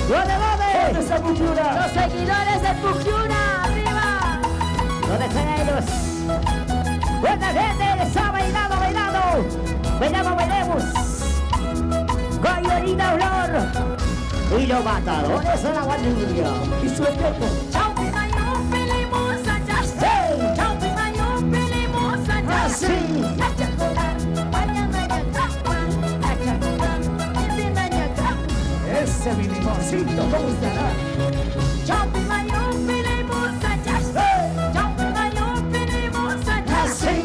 ¿Dónde está Pucciura? Los seguidores de Pucciura, arriba. ¿Dónde están ellos? ¡Buena gente! ¡Está bailando, bailando! ¡Bailamos, bailemos! ¡Gallerita Flor! Y los matadores de la guardia. Y su equipo. Chau, pimayo, pilimosa, ya sé. Chau, pimayo, pilimosa, ya sé. Ese mi limoncito, ¿cómo estará? Chau, pimayo, pilimosa, ya sé. Chau, pimayo, pilimosa, ya sé.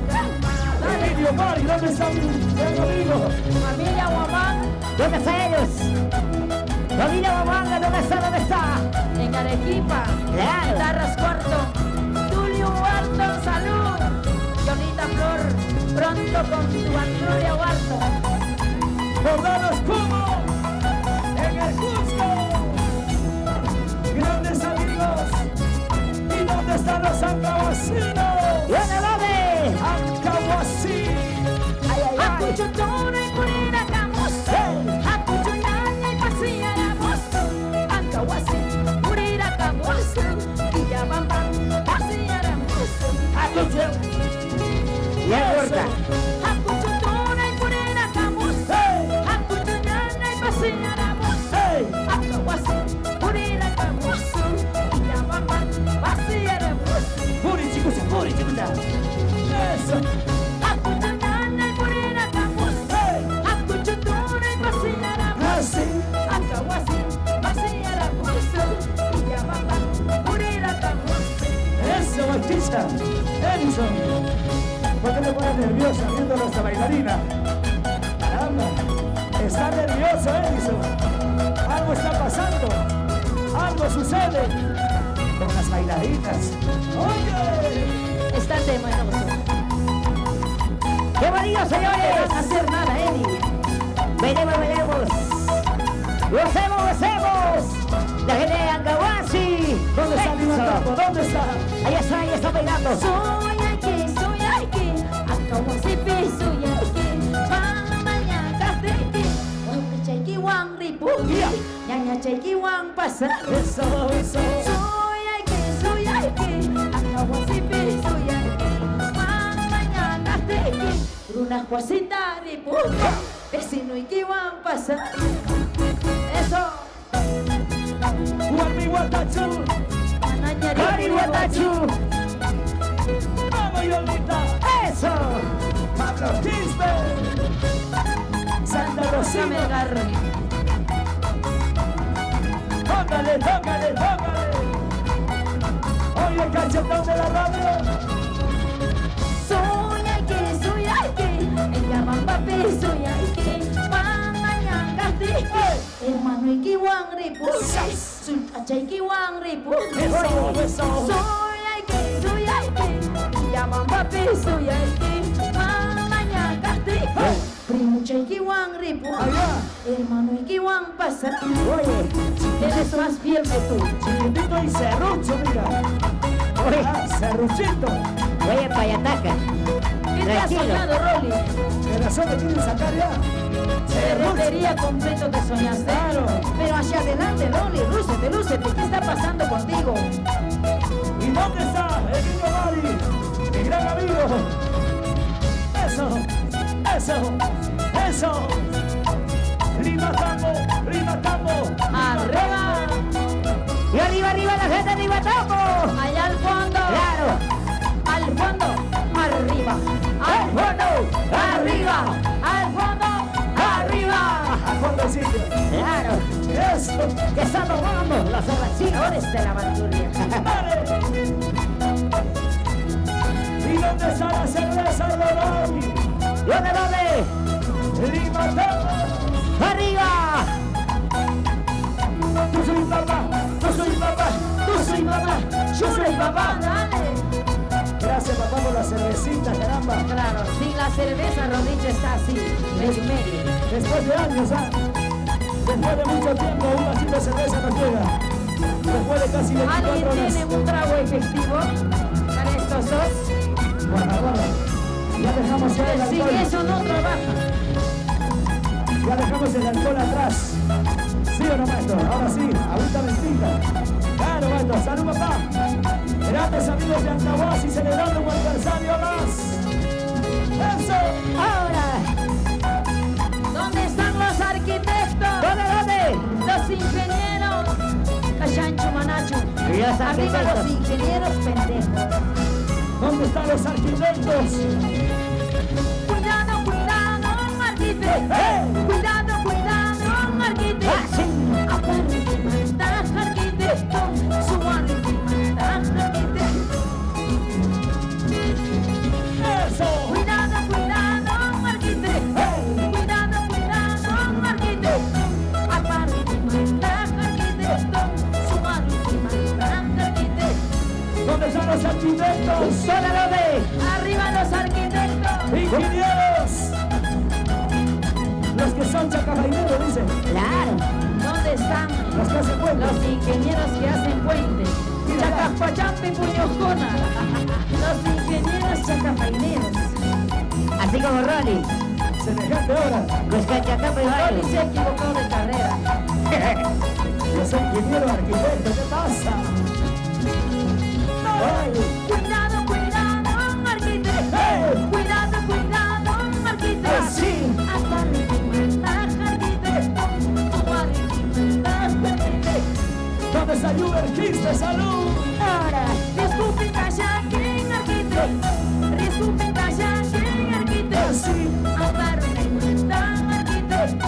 Emilio Mari, ¿dónde está mi amigo? Familia Guamán, ¿Dónde están ellos? Familia Guamanga, ¿dónde está? ¿Dónde está? en Arequipa, Claro. Guitarras Cuarto, Tulio Huarto, salud, Yolita Flor, pronto con tu Androria Huarto. Bordados como en el Cusco. Grandes amigos. ¿Y dónde están los ancahuasinos? ¿Dónde? Ancahuasí. ¡Ay, ay, ay! Acuchutona y Curina Camus, Acuchuñaña y Pasiáramos, Ancahuasi, Curina Camus, Villabamba, Pasiáramos. ¡Ya corta! Acuchutona y Curina Camus, Acuchuñaña y Pasiáramos, Ancahuasi, Curina Camus, Villabamba, Pasiáramos. Puri chicos, puri chicos. Eso. Acuchuñaña y Curina Camus, Acuchutona y Pasiáramos. Así. Ancahuasi, Pasiáramos, Villabamba, Curina Camus. Eso, bautista. Edison. ¿Por qué te pones nerviosa viéndolo a esta bailarina? Caramba. Está nervioso, Edison. Algo está pasando. Algo sucede con las bailarinas. Oye. Está temeroso. ¡Qué bonito, No señores! van a hacer nada, Eddie. ¡Bailemos, bailemos! ¡Gocemos, gocemos! ¡La gente de Ancahuasi! ¿Dónde está Lima Campo? ¿Dónde está? Ahí está bailando. Soy aquí, Ancahuasi soy aquí, Mamaya Castequi, Wang Chequi Wang Ripuki, Ñaña Chequi Wang Pasa. Eso, eso. Soy aquí, Ancahuasi soy aquí, Mamaya Castequi, Bruna Juacita Ripuki, Vecino y Kiwan Pasa. Eso. Guarmi Guatachu. ¡Cari Guatachu! Vamos, Yolita. ¡Eso! Pablo Quispe. Santa Rosina. Melgar. Tócale, tócale, tócale. Oye, cachetón de la radio. Soy aquí, ella mamba soy aquí, Mamaya Castequi, hermano Ikiwan Ripuki, Sultacha Ikiwan Ripuki. Eso, eso. Soy aquí, ella mamba soy aquí, Mamaya Castequi, primo Ikiwan Ripuki, Allá. hermano Ikiwan Pasa. Oye, Eres más fiel que tú. Chiquitito y serrucho, mira. oye, Ah, serruchito. oye, Payataca. ¿Qué te has Tranquilo. soñado, Rolly? ¿Qué razón me quieren sacar ya? Ferretería completo te soñaste. Claro. Pero hacia adelante, Rolly, lúcete. ¿Qué está pasando contigo? ¿Y dónde está Emilio Mari? Mi gran amigo. Eso, eso, eso. Lima Tambo. ¡Arriba! Y arriba, arriba, la gente, arriba, topo. Allá al fondo. Claro. Al fondo. Arriba. Al fondo. Arriba. Al fondo. Arriba. A fondo sitio. Claro. Eso. Que están tomando los Señores de la bandurria. Vale. ¿Y dónde está la cerveza de hoy? ¿Dónde? Lima Tambo. ¡Arriba! Yo soy papá. Yo soy papá. Dale. Gracias, papá, por la cervecita, caramba. Claro, sin la cerveza, Rodrigo está así, medio. Después de años, ¿ah? Después de mucho tiempo, un vasito de cerveza nos llega. Después de casi 24 ¿Alguien horas. tiene un trago efectivo para estos dos? Guarda, guarda. Ya dejamos ya el Sin alcohol. eso no trabaja. Ya dejamos el alcohol atrás. ¿Sí o no, maestro? Ahora sí, ahorita mentita. Claro, maestro. Salud, papá. Grandes amigos de Ancahuasi celebrando un aniversario más. ¡Eso! Ahora. ¿Dónde están los arquitectos? ¿Dónde? Los ingenieros. Cachancho, Manacho. Los Arriba los arquitectos. ingenieros pendejos. ¿Dónde están los arquitectos? Cuidado, cuidado, arquitecto. ¡Eh! Cuidado, cuidado, arquitecto. Ah, sí. Aparte de matar, arquitecto. Suave de matar, arquitecto. ¡Eso! Cuidado, cuidado, arquitecto. ¡Eh! Cuidado, cuidado, arquitecto. Aparte de matar, arquitecto. Suave de matar, arquitecto. ¿Dónde están los arquitectos? ¿Dónde? Arriba los arquitectos. ¡Ingenieros! Los que son chacajaineros, dicen. Claro. ¿Dónde están Los que hacen puentes. los ingenieros que hacen puente? Chacapachampi, Puñojona. Los ingenieros chacapaineros. Así como Rolly. Semejante hora. Cuscachacapa y Rolly Rolly. se equivocó de carrera. Yo soy ingeniero arquitecto, ¿qué pasa? ¡Ay! Cuidado, cuidado, arquitecto. ¡Eh! Cuidado, cuidado, arquitecto. ¡Así! Aparte de matar, arquitecto. Suave de matar, arquitecto. ¿Dónde está Uber Kids de salud? Ahora, disculpen, Cachaquen, arquitecto. Disculpen, Cachaquen, arquitecto. ¡Así! Amparo de matar, arquitecto.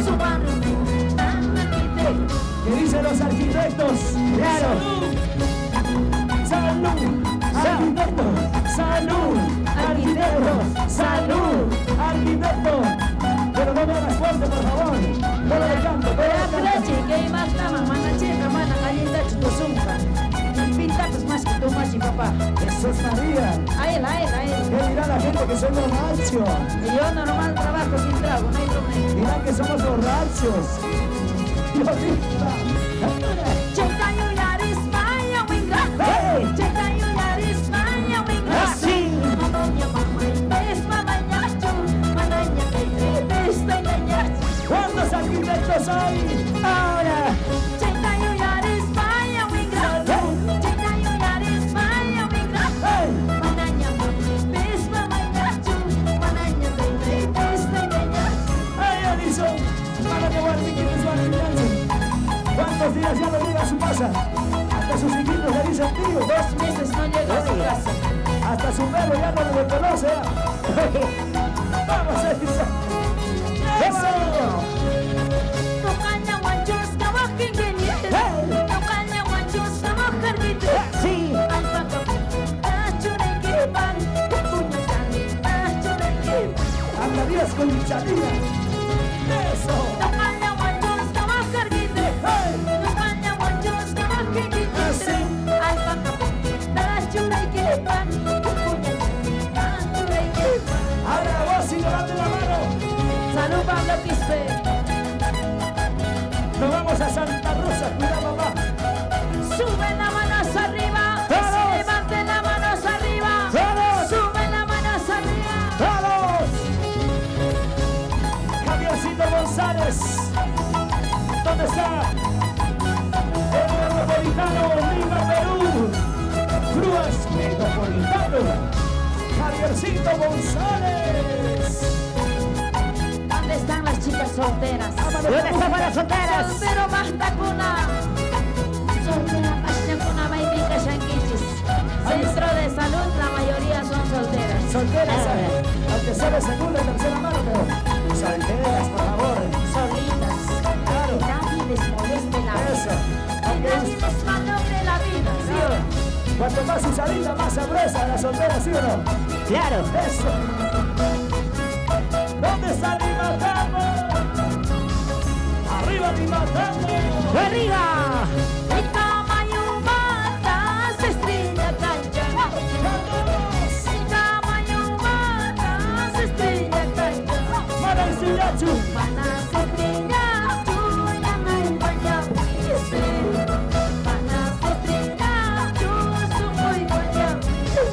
Suave de matar, arquitecto. ¿Qué dicen los arquitectos? Claro. ¡Salud! ¡Arquitecto! ¡Salud! ¡Arquitecto! ¡Salud! ¡Arquitecto! Pero no me hagas fuerte, por favor. Todo el canto, todo el canto. Leche, que hay más dama, mana checa, mana calienta, chutosumpa. Pintatos más que tu machi, papá. Jesús María. A él. ¿Qué dirá la gente que soy borracho? Y yo normal trabajo sin trago, no hay problema. Dirán que somos borrachos. Diosita. Checayo yaris, maya, wingra. ¡Hey! Checayo yaris, maya, wingra. Así. Mamaña, mamá, es mamañacho. Manaña, ¿Cuántos arquitectos hay? Ahora. Checayo yaris, maya, wingra. Checayo yaris, maya, wingra. ¡Hey! Manaña, mamá, es mamañacho. Manaña, ¡Hey, Edison! Para que guarden que nos va a arquitecto. ¿Cuántos días ya no llega a su casa? Hasta sus hijitos le dicen tío. 2 meses no llega a su casa. Hasta su perro ya no le reconoce. ¡Vamos, Edison! ¡Eso! Tocaña, guanchos, trabaja ingeniero. Tocaña, guanchos, trabaja arquitecto. Sí. Andarías con Michalina. ¡Eso! Ahora vos y levante la mano. Salud, Pablo Quispe. Nos vamos a Santa Rosa. Cuidado, mamá. Sube la manos arriba. Todos. Levante la manos arriba. Todos. Sube la manos arriba. ¡Todos! Javiercito González. ¿Dónde está? El metropolitano Lima, Perú. Grúas Metropolitano. Javiercito González. ¿Dónde están las chicas solteras? ¿Dónde están las solteras? Soltero basta cuna. Soltera basta cuna, baby cashanquichis. Centro de salud, la mayoría son solteras. Solteras, aunque sea de segunda y tercera mano, pero solteras, por favor. Solitas. Claro. Que nadie les moleste la vida. Eso. Que nadie les malogre la vida, ¿sí o no? Cuanto más usadita, más sabrosa la soltera, ¿sí o no? Claro. Eso. ¿Dónde está Lima Tambo? Arriba Lima Tambo. ¡Arriba! Y Tamayumata se estrella cancha. ¡Cantamos! Y Tamayumata se estrella cancha. ¡Para el Sillachu! Mana se estrella, tú ya no hay baña, pise. Mana se estrella, tú soy baña, pise.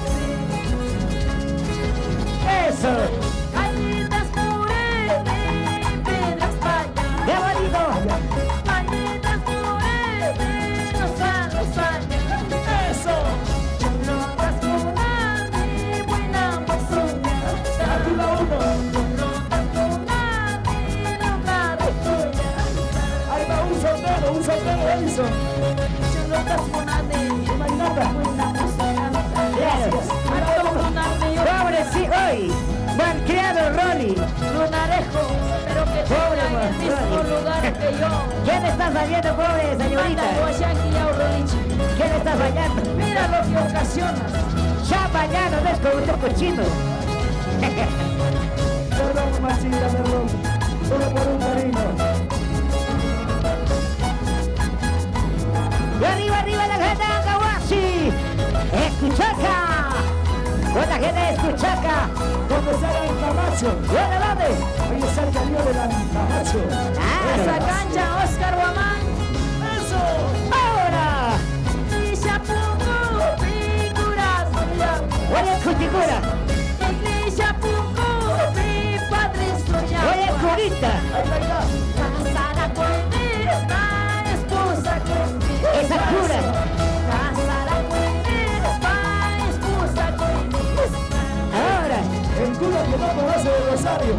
estás bañando, pobre señorita? Anda, Guayanqui y Aurolichi. ¿Qué le estás bañando? Mira lo que ocasionas. Ya bañando, no es como un cochino. Perdón, machita, perdón. Solo por un cariño. Y arriba la gente de Ancahuasi. Escuchaca. Con la gente de Escuchaca. ¿Dónde está el Camacho? ¿Dónde? Ahí está el cariño del Camacho. Esa cancha, Oscar Guamán. ¡Eso! Ahora. Iglesia Pungu, figuras. Oye, Cuchicura. Iglesia Pungu, mi padre soñaba. Oye, Curita. Casada con esta esposa con mi Esa cura. Casada con esta esposa con mi Ahora. El cura que no conoce de Rosario.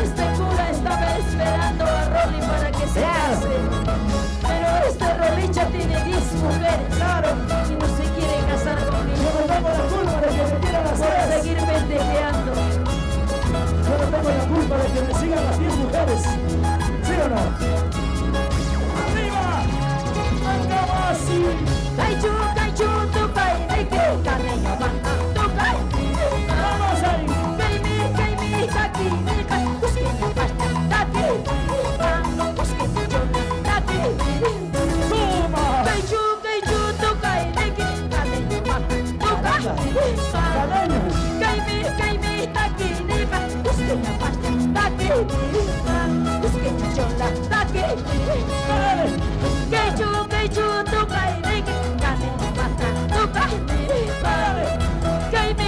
Este cura estaba esperando a Rolly para que se Claro. case. Pero este Rolicha tiene 10 mujeres. Claro. Y no se quiere casar Yo conmigo. no tengo la culpa de que me quieran Por hacer. seguir pendejeando. Yo no tengo la culpa de que me sigan las 10 mujeres. ¿Sí o no? ¡Arriba! ¡Ancahuasi! Caichu, caichu, tu pai, de que caneño banda. Tu pai, ¡Vamos ahí! kaimi, taki, nika, busqueña pasta, taki, busqueña chona, taki. ¡Toma! Caichu, caichu, tu pai, de que caneño banda. Tu pai, ¡Cadeño! kaimi, taki, nika, busqueña pasta, taki, busqueña chona, taki. ¡Dale! Caichu, tu pai, de que caneño banda. Tu pai, kaimi,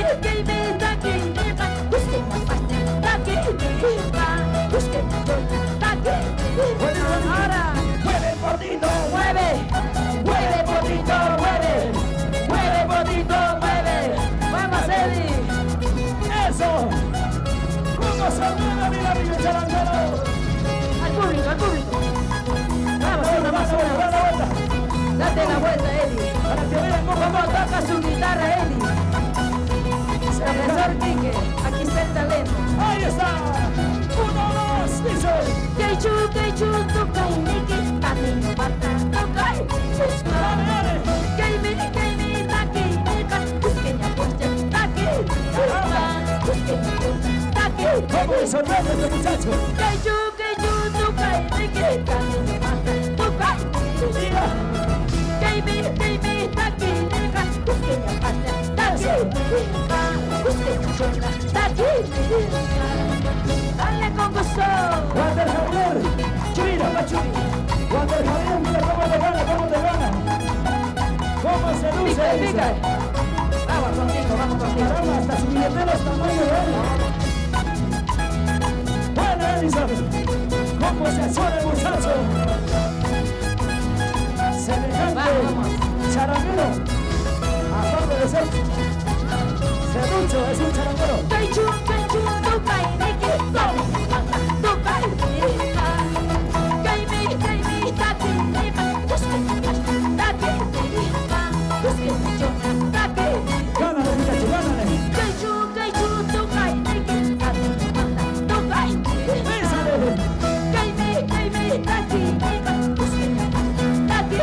taki, nika, busqueña pasta, taki, busqueña chona, taki. Ahora. ¡Mueve, potito! Mueve, mueve, potito, mueve, mueve, potito, mueve. Vamos, Eddie. ¡Eso! ¿Cómo se mueve, mira, mi charangero? Al público, al público. Vamos, una más, una más. Date la vuelta, Eddie. Para que vean ¿Cómo toca su guitarra, Eddie? Profesor Quique, aquí está el talento. ¡Ahí está! ¡Uno, dos! ¡Dice! Queichu, tu cainique, caneño bata, tu ¡Dale, dale! Kaimi, taki, nika, busqueña puesta, taki, busqueña puesta, taki. ¿Cómo resolver este muchacho? Queichu, tu cainique, caneño bata, tu ¡Mira! Kaimi, taki, nika, busqueña puesta, taki, busqueña chona, taki. Dale con gusto. ¡Wander Javier! ¡Churira, machuri! ¡Wander Javier, mira cómo te gana, cómo te gana! ¿Cómo se luce? Pica, dice? pica. Vamos contigo, vamos contigo. Caramba, hasta su billetera es tamaño de él. Bueno, Elizabeth, ¿cómo se asoma el muchacho? Semejante Vamos. charanguero. Aparte de ser serrucho, es un charanguero. Caichu, tu cainique, caneño bata, tu Kaimi, taki, nika, busqueña pasta, taki, busqueña chona, taki. Gánale, muchacho, gánale. Caichu, tu cainique, caneño bata, tu Bésale. Kaimi, taki, nika, busqueña pasta, taki,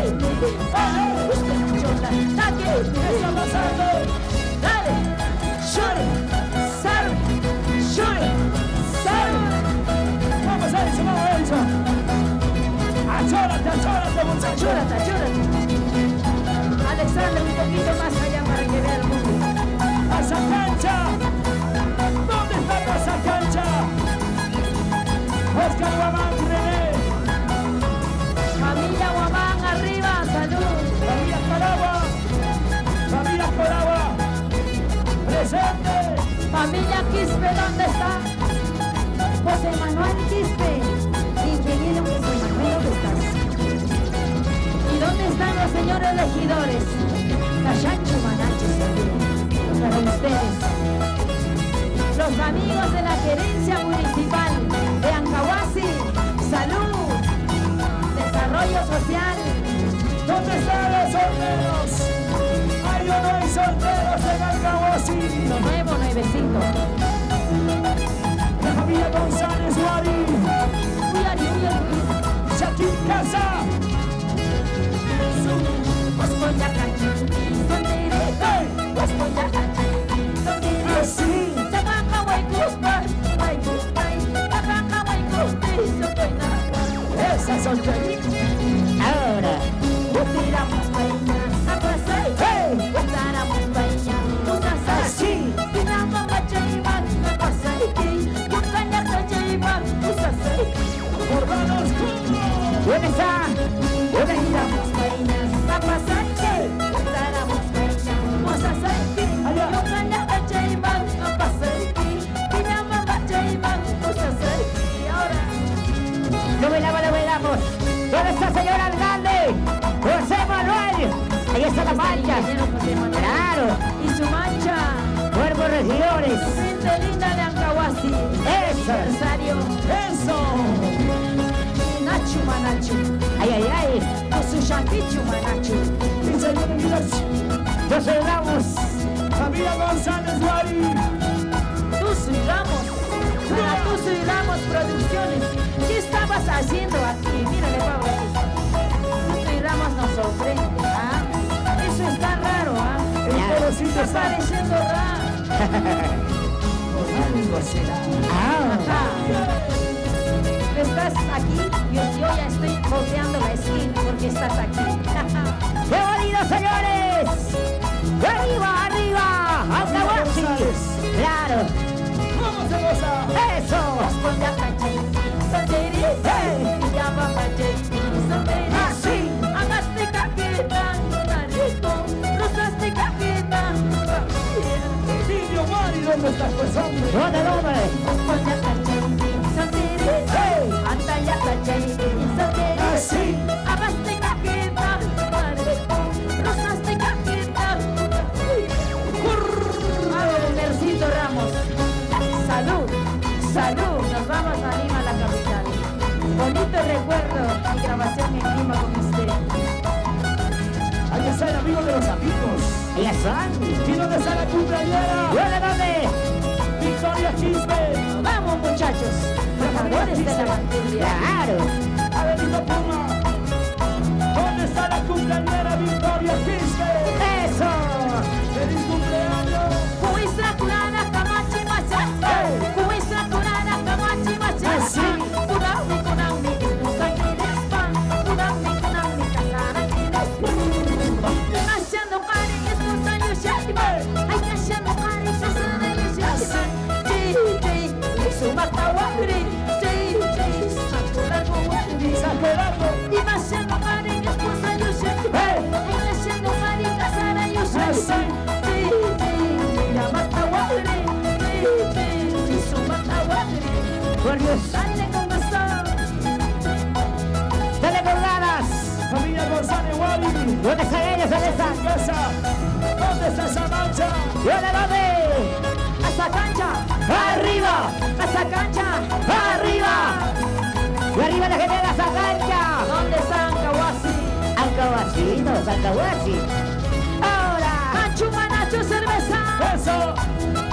busqueña chona, taki. ¿Qué está pasando? Dale, shuri, sarve, shuri, sarve. Vamos, Edison, vamos, Edison. Achórate, achórate, muchacho. Achúrate, achúrate. Alexander, un poquito más allá para que vea el mundo. ¡Pasa cancha! ¿Dónde está Pasa cancha? Oscar Guamán, René. Familia Guamán, arriba, salud. Familia Coragua. Familia Coragua. Presente. Familia Quispe, ¿dónde está? José Manuel Quispe. Ingeniero José Manuel, ¿dónde estás? ¿Y dónde están los señores regidores? Cachacho Manacho, para ustedes. Los amigos de la gerencia municipal de Ancahuasi, salud, desarrollo social. ¿Dónde están los solteros? ¡Ay, yo no hay solteros en Ancahuasi! Lo nuevo, nuevecito. La familia González Guari. Uy, Ari, uy, Ari. Shaquín Casa. Así. Esa solterita. Ahora. Así. Urbanos, ¿Dónde está? ¿Dónde está? Lo bailamos. ¿Dónde está señor alcalde? José Manuel. Ahí está la mancha. Claro. Y su mancha. Cuerpos regidores. Gente linda de Ancahuasi. Eso. Aniversario. eso. Nacho Manacho. Ay. Con su chaquicho Manacho. Y señores, Nos saludamos. familia González Guari. Tuzo y Ramos. Para Tuzo y Ramos Producciones. ¿Qué estabas haciendo aquí? Mírale, Pablo. Tuzo y Ramos nos sorprende, ¿ah? Eso está raro, ¿ah? El porocito Está está. pareciendo raro. Algo será. Ajá. Estás aquí, yo ya estoy volteando la esquina porque estás aquí. ¡Qué bonito, señores! ¡Arriba! ¡Ancahuasi! González. Claro. ¿Cómo se goza? ¡Eso! Así. Niño Mari, ¿dónde estás, pues, hombre? ¿Dónde? Así. Mercito Ramos, salud, nos vamos a Lima, la capital. Bonito recuerdo y grabación en Lima con usted. Ahí está el amigo de los amigos. Ahí están. ¿Y dónde está la cumpleañera? ¿Dónde? Victoria Quispe. Vamos muchachos, formadores de la bandurria. Claro. Adelito Puma. ¿Dónde está la cumpleañera Victoria Quispe? ¡Eso! ¡Feliz cumpleaños! Kuisra kurana kamachi machasta. Kuisra kurana kamachi machasta. Kunami, sangirespa. Kunami, kasara kirespa. Haciendo pare, esposa yushatiba. Ay, haciendo pare, kasara yushatiba. Sumata wabri. Sakura wabri. ¡Exagerando! Y haciendo pare, esposa yushatiba. Ay, haciendo pare, kasara yushatiba. Por Dios. Dale con gusto. ¡Dale con ganas! Familia González Guari. ¿Dónde están ellos? ¿Dónde están? Casa. ¿Dónde está esa mancha? ¿Dónde? A esa cancha, ¡Arriba! a esa cancha. ¡Arriba! ¡Y arriba la gente de la cancha! ¿Dónde está Ancahuasi? Ancahuasi, no, Ancahuasi. Ahora. Canchumanacho cerveza. Eso.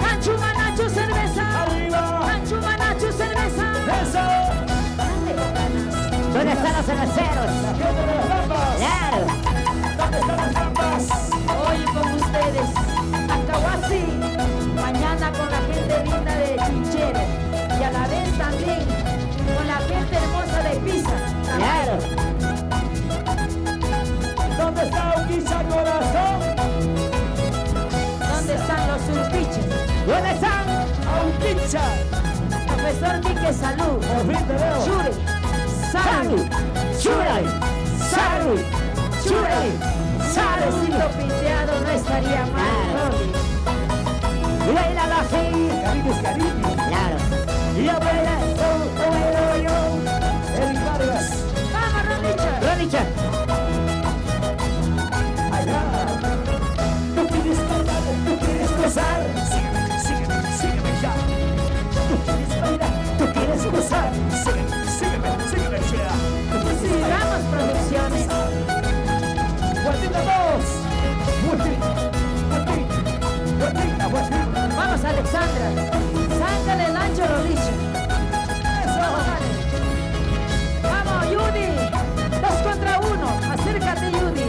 Canchumanacho cerveza. Arriba. Canchumanacho cerveza. Eso. Dale con ganas. ¿Dónde están los cerveceros? La gente de las lampas. Claro. ¿Dónde están las lampas? Hoy con ustedes, Ancahuasi. Mañana con la gente linda de Chinchero. Y a la vez también con la gente hermosa de Pisa. Claro. ¿Dónde está Uquicha Corazón? ¿Dónde están los surpiches? ¿Dónde están? Uquicha. Profesor Quique Salud. Por fin te veo. Chure. Salud. ¡Churay! ¡Salud! ¡Churay! Salecito pinteado no estaría mal. Y bailalo así. Cariño es cariño. Claro. Y a bailar como bailo yo. Eric Vargas. Vamos, Ronicha. Ronicha. Allá. Tú quieres bailar, tú quieres gozar. Sígueme ya. Tú quieres bailar, tú quieres gozar. Sígueme ya. Sigamos Producciones. Vueltita dos. Vueltita. Vamos, Alexandra.